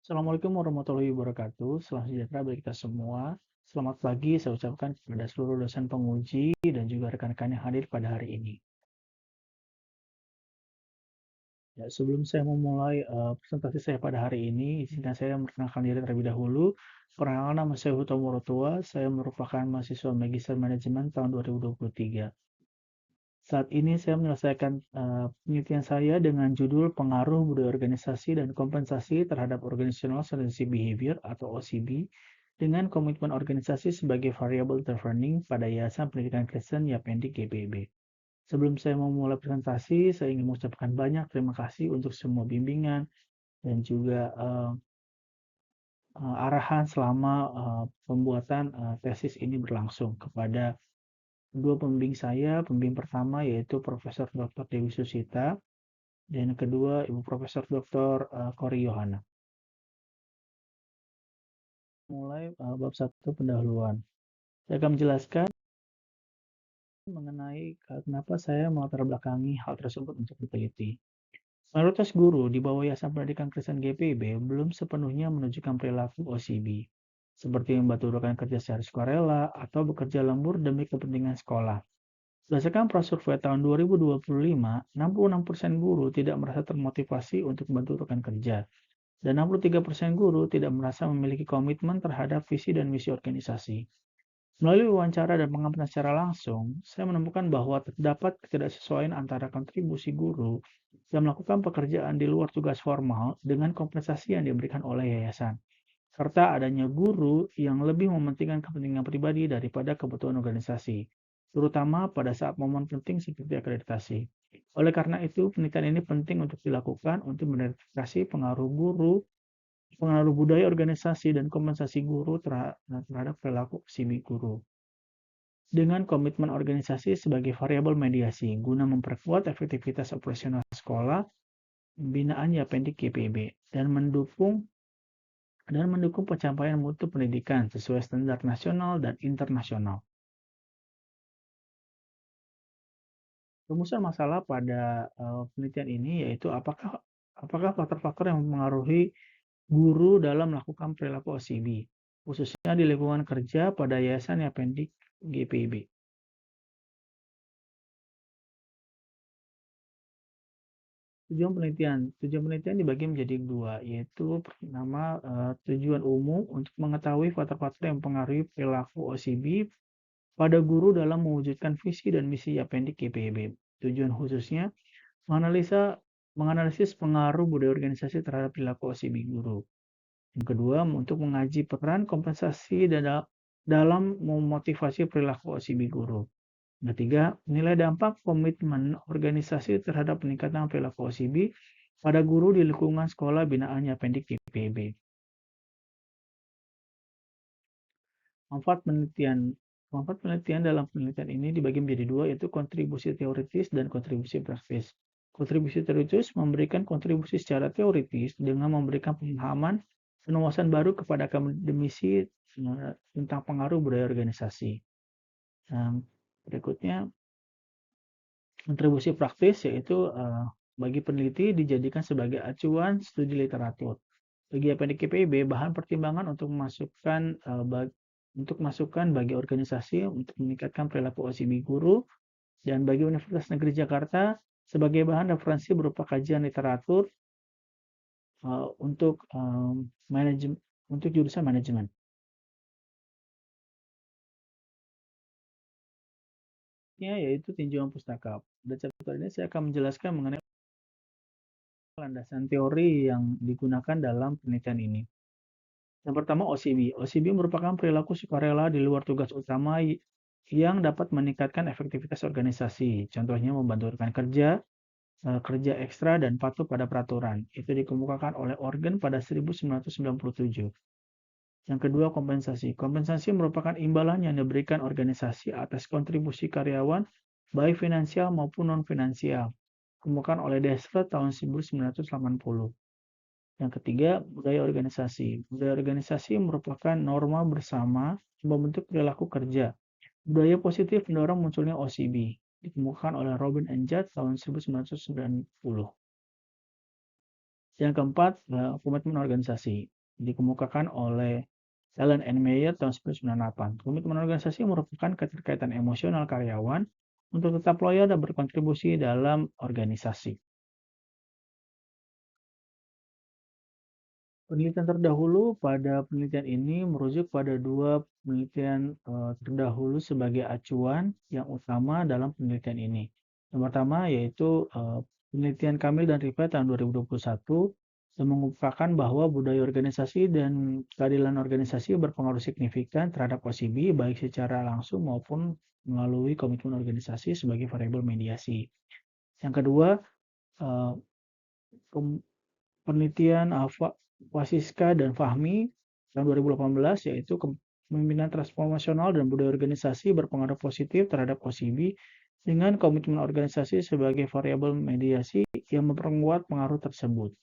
Assalamualaikum warahmatullahi wabarakatuh. Salam sejahtera bagi kita semua. Selamat pagi saya ucapkan kepada seluruh dosen penguji dan juga rekan-rekan yang hadir pada hari ini. Ya, sebelum saya memulai presentasi saya pada hari ini, izinkan saya memperkenalkan diri terlebih dahulu. Perkenalkan nama saya Hutomo Rotua, saya merupakan mahasiswa Magister Manajemen tahun 2023. Saat ini saya menyelesaikan penelitian saya dengan judul Pengaruh Budaya Organisasi dan Kompensasi terhadap Organizational Strategy Behavior atau OCB dengan komitmen organisasi sebagai variable determining pada Yayasan Pendidikan Kristen Yapendi GPIB. Sebelum saya memulai presentasi, saya ingin mengucapkan banyak terima kasih untuk semua bimbingan dan juga arahan selama pembuatan tesis ini berlangsung kepada dua pembimbing saya. Pembimbing pertama yaitu Profesor Dr. Dewi Susita dan yang kedua Ibu Profesor Dr. Kori Yohana. Mulai bab 1 pendahuluan. Saya akan menjelaskan mengenai kenapa saya melatar belakangi hal tersebut untuk diteliti. Mayoritas guru di bawah Yayasan Pendidikan Kristen GPIB belum sepenuhnya menunjukkan perilaku OCB, seperti membantu rekan kerja secara sukarela atau bekerja lembur demi kepentingan sekolah. Berdasarkan prasurvei tahun 2025, 66% guru tidak merasa termotivasi untuk membantu rekan kerja, dan 63% guru tidak merasa memiliki komitmen terhadap visi dan misi organisasi. Melalui wawancara dan pengamatan secara langsung, saya menemukan bahwa terdapat ketidaksesuaian antara kontribusi guru yang melakukan pekerjaan di luar tugas formal dengan kompensasi yang diberikan oleh yayasan, serta adanya guru yang lebih mementingkan kepentingan pribadi daripada kebutuhan organisasi, terutama pada saat momen penting seperti akreditasi. Oleh karena itu, penelitian ini penting untuk dilakukan untuk mengidentifikasi pengaruh budaya organisasi dan kompensasi guru terhadap perilaku OCB guru. Dengan komitmen organisasi sebagai variabel mediasi guna memperkuat efektivitas operasional sekolah, pembinaan Yapendik GPIB, dan mendukung pencapaian mutu pendidikan sesuai standar nasional dan internasional. Rumusan masalah pada penelitian ini yaitu apakah faktor-faktor yang mempengaruhi guru dalam melakukan perilaku OCB, khususnya di lingkungan kerja pada Yayasan Yapendik GPIB. Tujuan penelitian dibagi menjadi dua, yaitu pertama tujuan umum untuk mengetahui faktor-faktor yang mempengaruhi perilaku OCB pada guru dalam mewujudkan visi dan misi Yapendik GPIB. Tujuan khususnya menganalisis pengaruh budaya organisasi terhadap perilaku OCB guru. Yang kedua, untuk mengaji peran kompensasi dalam memotivasi perilaku OCB guru. Yang ketiga, nilai dampak komitmen organisasi terhadap peningkatan perilaku OCB pada guru di lingkungan sekolah binaan Yapendik GPIB. Manfaat penelitian dalam penelitian ini dibagi menjadi dua, yaitu kontribusi teoritis dan kontribusi praktis. Kontribusi teoritis memberikan kontribusi secara teoritis dengan memberikan pemahaman dan wawasan baru kepada akademisi tentang pengaruh budaya organisasi. Berikutnya, kontribusi praktis yaitu bagi peneliti dijadikan sebagai acuan studi literatur. Bagi Yapendik GPIB, bahan pertimbangan untuk masukan bagi organisasi untuk meningkatkan perilaku OCB guru, dan bagi Universitas Negeri Jakarta sebagai bahan referensi berupa kajian literatur untuk jurusan manajemen. Yaitu tinjauan pustaka. Pada chapter ini saya akan menjelaskan mengenai landasan teori yang digunakan dalam penelitian ini. Yang pertama OCB. OCB merupakan perilaku sukarela di luar tugas utama yang dapat meningkatkan efektivitas organisasi. Contohnya membantu rekan kerja, kerja ekstra, dan patuh pada peraturan. Itu dikemukakan oleh Organ pada 1997. Yang kedua, kompensasi. Kompensasi merupakan imbalan yang diberikan organisasi atas kontribusi karyawan, baik finansial maupun non-finansial. Dikemukakan oleh Desford tahun 1980. Yang ketiga, budaya organisasi. Budaya organisasi merupakan norma bersama yang membentuk perilaku kerja. Budaya positif mendorong munculnya OCB. Ditemukan oleh Robin and Judd tahun 1990. Yang keempat, komitmen organisasi. dikemukakan oleh Allen and Meyer tahun 1998. Komitmen organisasi merupakan keterkaitan emosional karyawan untuk tetap loyal dan berkontribusi dalam organisasi. Penelitian terdahulu pada penelitian ini merujuk pada dua penelitian terdahulu sebagai acuan yang utama dalam penelitian ini. Yang pertama yaitu penelitian Kamil dan Rifa tahun 2021 yang mengungkapkan bahwa budaya organisasi dan keadilan organisasi berpengaruh signifikan terhadap OCB baik secara langsung maupun melalui komitmen organisasi sebagai variabel mediasi. Yang kedua, eh, penelitian Wasiska dan Fahmi tahun 2018 yaitu kepemimpinan transformasional dan budaya organisasi berpengaruh positif terhadap OCB dengan komitmen organisasi sebagai variabel mediasi yang memperkuat pengaruh tersebut.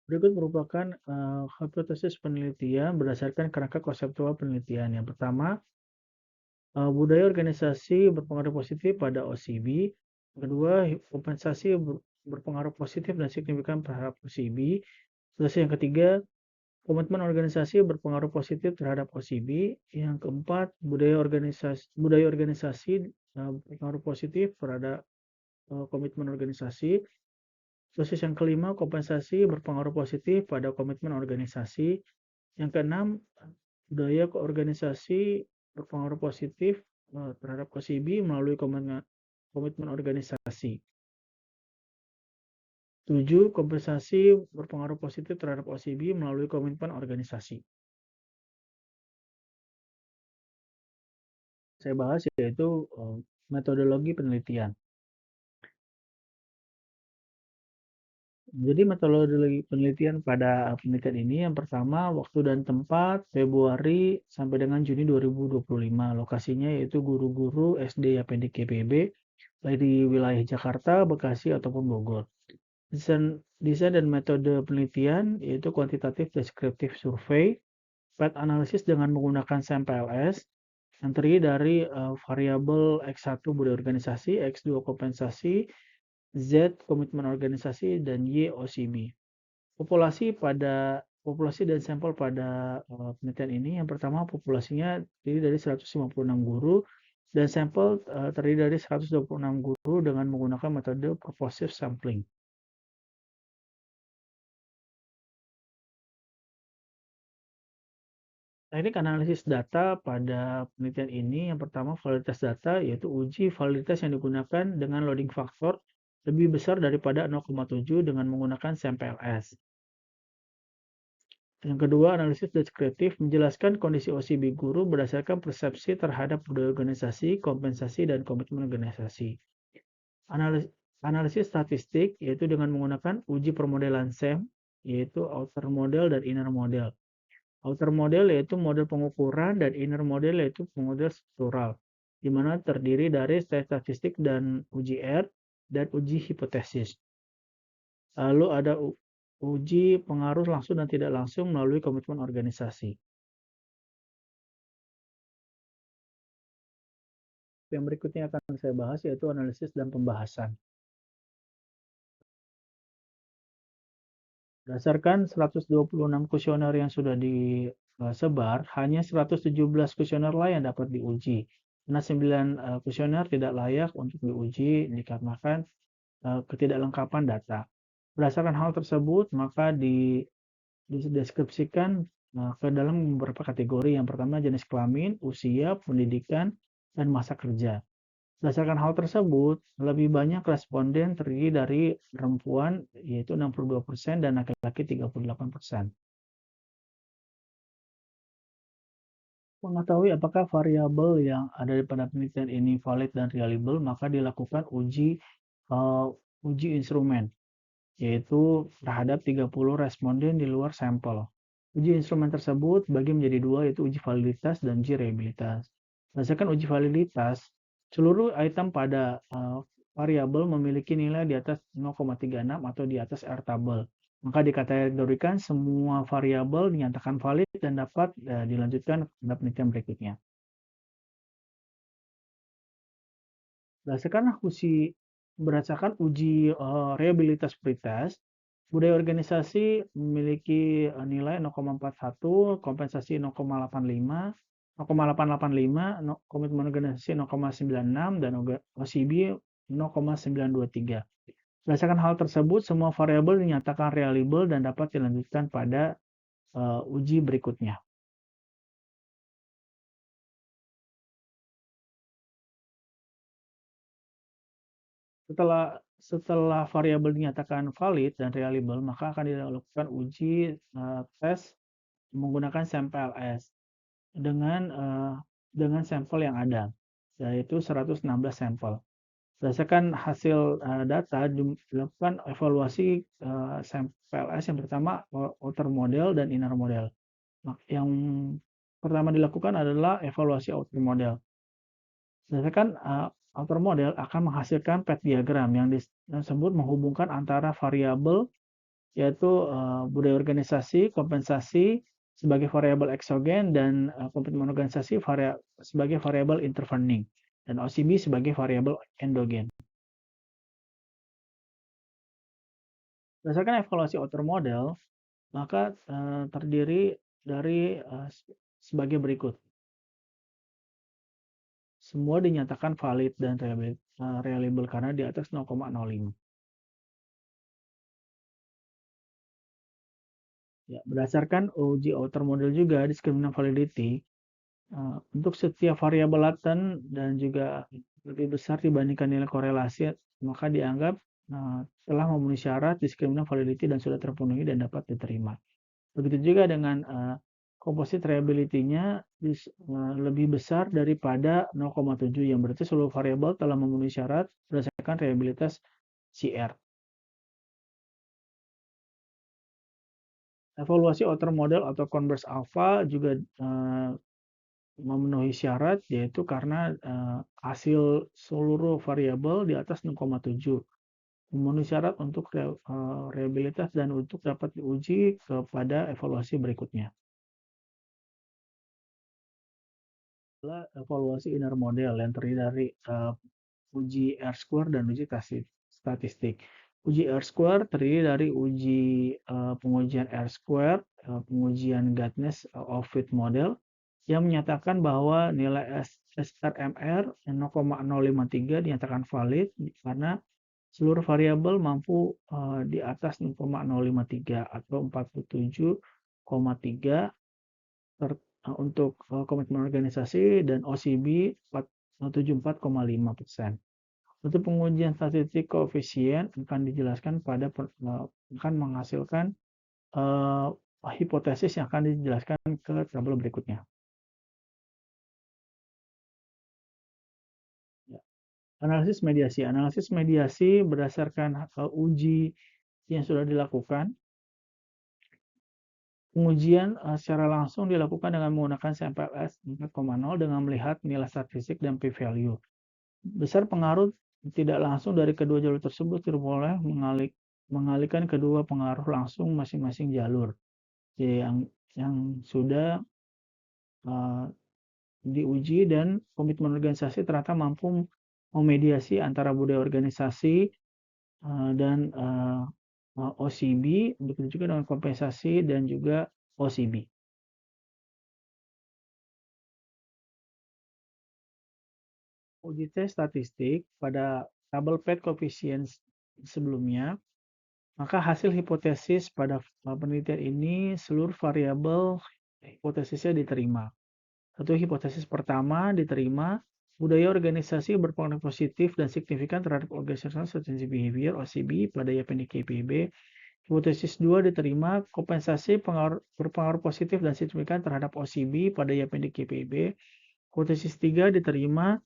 Berikut merupakan hipotesis penelitian berdasarkan kerangka konseptual penelitian. Yang pertama, budaya organisasi berpengaruh positif pada OCB. Kedua, kompensasi berpengaruh positif dan signifikan terhadap OCB. Terus yang ketiga, komitmen organisasi berpengaruh positif terhadap OCB. Yang keempat, budaya organisasi berpengaruh positif terhadap komitmen organisasi. Terus yang kelima, kompensasi berpengaruh positif pada komitmen organisasi. Yang keenam, budaya organisasi berpengaruh positif terhadap OCB melalui komitmen organisasi. 7. Kompensasi berpengaruh positif terhadap OCB melalui komitmen organisasi. Saya bahas yaitu metodologi penelitian. Jadi metodologi penelitian pada penelitian ini yang pertama waktu dan tempat Februari sampai dengan Juni 2025. Lokasinya yaitu guru-guru SD YPD KPB baik di wilayah Jakarta, Bekasi ataupun Bogor. Desain dan metode penelitian yaitu kuantitatif deskriptif survei, PET analisis dengan menggunakan sampel-S yang terdiri dari variabel X1 budaya organisasi, X2 kompensasi, Z komitmen organisasi, dan Y OCB. Populasi dan sampel pada penelitian ini yang pertama populasinya terdiri dari 156 guru dan sampel terdiri dari 126 guru dengan menggunakan metode purposive sampling. Teknik analisis data pada penelitian ini yang pertama validitas data yaitu uji validitas yang digunakan dengan loading faktor lebih besar daripada 0,7 dengan menggunakan sampel S. Yang kedua, analisis deskriptif menjelaskan kondisi OCB guru berdasarkan persepsi terhadap budaya organisasi, kompensasi, dan komitmen organisasi. Analisis statistik yaitu dengan menggunakan uji permodelan SEM yaitu outer model dan inner model. Outer model yaitu model pengukuran dan inner model yaitu model struktural, di mana terdiri dari statistik dan uji R dan uji hipotesis. Lalu ada uji pengaruh langsung dan tidak langsung melalui komitmen organisasi. Yang berikutnya akan saya bahas yaitu analisis dan pembahasan. Berdasarkan 126 kuesioner yang sudah disebar, hanya 117 kuesioner lain yang dapat diuji. Karena 9 kuesioner tidak layak untuk diuji dikarenakan ketidaklengkapan data. Berdasarkan hal tersebut, maka dideskripsikan ke dalam beberapa kategori. Yang pertama jenis kelamin, usia, pendidikan, dan masa kerja. Berdasarkan hal tersebut, lebih banyak responden terdiri dari perempuan yaitu 62% dan laki-laki 38%. Mengetahui apakah variabel yang ada pada penelitian ini valid dan reliable, maka dilakukan uji instrumen yaitu terhadap 30 responden di luar sampel. Uji instrumen tersebut bagi menjadi dua yaitu uji validitas dan uji reliabilitas. Berdasarkan uji validitas, seluruh item pada variabel memiliki nilai di atas 0,36 atau di atas R-table. Maka dikategorikan semua variabel dinyatakan valid dan dapat dilanjutkan pada penelitian berikutnya. Berdasarkan uji reliabilitas pretest, Budaya organisasi memiliki nilai 0,41, kompensasi 0,85, 0,885, komitmen organisasi 0,96, dan OCB 0,923. Berdasarkan hal tersebut, semua variabel dinyatakan reliable dan dapat dilanjutkan pada uji berikutnya. Setelah variabel dinyatakan valid dan reliable, maka akan dilakukan uji tes menggunakan sampel S dengan sampel yang ada, yaitu 116 sampel. Berdasarkan hasil data, dilakukan evaluasi sampel S yang pertama outer model dan inner model. Yang pertama dilakukan adalah evaluasi outer model. Berdasarkan outer model akan menghasilkan path diagram yang disebut menghubungkan antara variabel yaitu budaya organisasi, kompensasi sebagai variabel eksogen, dan komitmen organisasi sebagai variabel intervening, dan OCB sebagai variabel endogen. Berdasarkan evaluasi outer model, maka terdiri dari sebagai berikut. Semua dinyatakan valid dan reliable karena di atas 0,05. Ya, berdasarkan uji outer model juga discriminant validity, untuk setiap variabel laten dan juga lebih besar dibandingkan nilai korelasi, maka dianggap telah memenuhi syarat discriminant validity dan sudah terpenuhi dan dapat diterima. Begitu juga dengan composite reliability-nya lebih besar daripada 0,7, yang berarti seluruh variabel telah memenuhi syarat berdasarkan reliabilitas CR. Evaluasi outer model atau converse alpha juga memenuhi syarat, yaitu karena hasil seluruh variabel di atas 0,7 memenuhi syarat untuk reliabilitas dan untuk dapat diuji kepada evaluasi berikutnya. Adalah evaluasi inner model yang terdiri dari uji R-square dan uji statistik. Uji R-square terdiri dari uji pengujian R-square, pengujian Guidance of Fit Model, yang menyatakan bahwa nilai SRMR 0,053 dinyatakan valid karena seluruh variabel mampu di atas 0,053 atau 47,3 untuk komitmen organisasi, dan OCB 74,5%. Untuk pengujian statistik koefisien akan dijelaskan akan menghasilkan hipotesis yang akan dijelaskan ke tabel berikutnya. Analisis mediasi. Analisis mediasi berdasarkan uji yang sudah dilakukan. Pengujian secara langsung dilakukan dengan menggunakan sampel S 4,0 dengan melihat nilai statistik dan p-value. Besar pengaruh tidak langsung dari kedua jalur tersebut tidak boleh mengalihkan kedua pengaruh langsung masing-masing jalur yang sudah diuji, dan komitmen organisasi ternyata mampu memediasi antara budaya organisasi dan OCB, begitu juga dengan kompensasi dan juga OCB. Uji tes statistik pada tabel PET coefficients sebelumnya, maka hasil hipotesis pada penelitian ini seluruh variabel hipotesisnya diterima. Satu hipotesis pertama diterima, budaya organisasi berpengaruh positif dan signifikan terhadap organizational strategic behavior OCB pada YPND KPIB. Hipotesis 2 diterima, kompensasi berpengaruh positif dan signifikan terhadap OCB pada YPND KPIB. Hipotesis 3 diterima,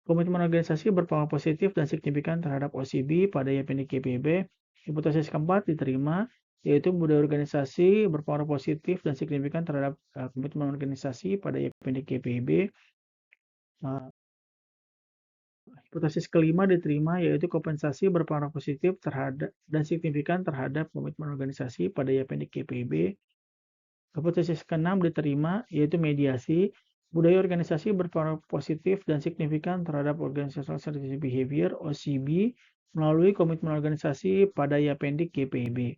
komitmen organisasi berpengaruh positif dan signifikan terhadap OCB pada YPND KPIB. Hipotesis keempat diterima, yaitu budaya organisasi berpengaruh positif dan signifikan terhadap komitmen organisasi pada YPND KPIB. Hipotesis kelima diterima, yaitu kompensasi berpengaruh positif terhadap dan signifikan terhadap komitmen organisasi pada YPND KPIB. Hipotesis keenam diterima, yaitu mediasi, budaya organisasi berpengaruh positif dan signifikan terhadap organizational strategic behavior OCB melalui komitmen organisasi pada YPND KPIB.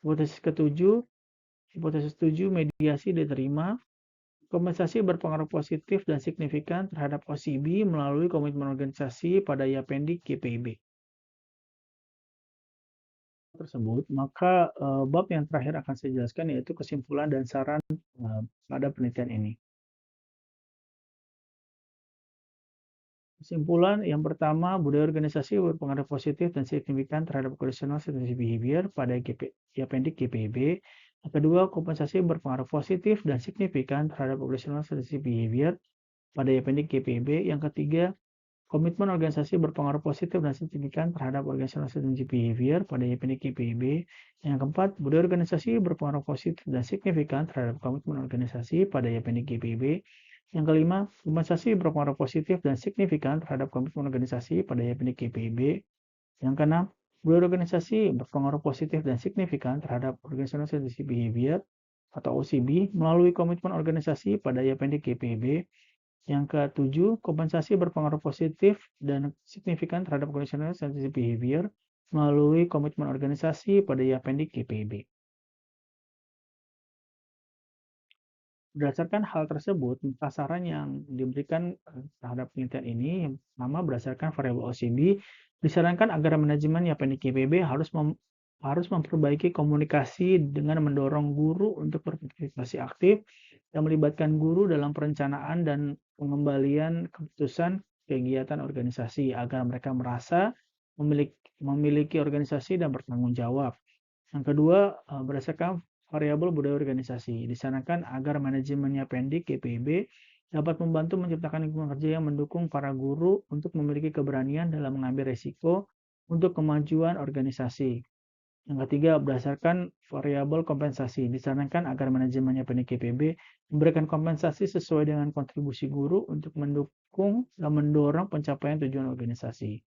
Hipotesis ketujuh, hipotesis 7 mediasi diterima. Kompensasi berpengaruh positif dan signifikan terhadap OCB melalui komitmen organisasi pada Yapendix GPIB tersebut, maka bab yang terakhir akan saya jelaskan yaitu kesimpulan dan saran pada penelitian ini. Kesimpulan yang pertama, budaya organisasi berpengaruh positif dan signifikan terhadap conditional strategic behavior pada Yapendix GPIB. Yang kedua, kompensasi berpengaruh positif dan signifikan terhadap organizational strategic behavior pada Yapendix GPIB. Yang ketiga, komitmen organisasi berpengaruh positif dan signifikan terhadap organizational strategic behavior pada Yapendix GPIB. Yang keempat, budaya organisasi berpengaruh positif dan signifikan terhadap komitmen organisasi pada Yapendix GPIB. Yang kelima, kompensasi berpengaruh positif dan signifikan terhadap komitmen organisasi pada Yapendix GPIB. Yang keenam, budaya organisasi berpengaruh positif dan signifikan terhadap organizational strategic behavior atau OCB melalui komitmen organisasi pada Yapendix GPIB. Yang ketujuh, kompensasi berpengaruh positif dan signifikan terhadap organizational strategic behavior melalui komitmen organisasi pada Yapendix GPIB. Berdasarkan hal tersebut, sasaran yang diberikan terhadap penelitian ini, yang pertama berdasarkan variabel OCB, disarankan agar manajemen Yapendix GPIB harus memperbaiki komunikasi dengan mendorong guru untuk berpartisipasi aktif dan melibatkan guru dalam perencanaan dan pengembalian keputusan kegiatan organisasi agar mereka merasa memiliki organisasi dan bertanggung jawab. Yang kedua, berdasarkan variabel budaya organisasi, disarankan agar manajemen Yapendix GPIB dapat membantu menciptakan lingkungan kerja yang mendukung para guru untuk memiliki keberanian dalam mengambil risiko untuk kemajuan organisasi. Yang ketiga, berdasarkan variabel kompensasi, disarankan agar manajemen Yapendix GPIB memberikan kompensasi sesuai dengan kontribusi guru untuk mendukung dan mendorong pencapaian tujuan organisasi.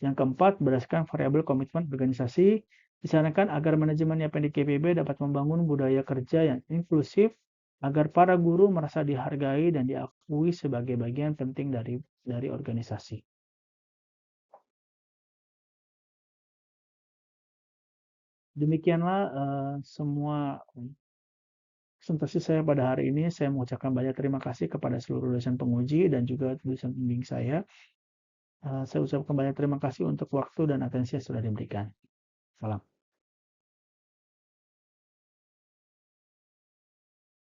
Yang keempat, berdasarkan variabel komitmen organisasi, disarankan agar manajemen Yapendix GPIB dapat membangun budaya kerja yang inklusif agar para guru merasa dihargai dan diakui sebagai bagian penting dari organisasi. Demikianlah semua presentasi saya pada hari ini. Saya mengucapkan banyak terima kasih kepada seluruh dosen penguji dan juga dosen pembimbing saya. Saya ucapkan banyak terima kasih untuk waktu dan atensi yang sudah diberikan. Salam.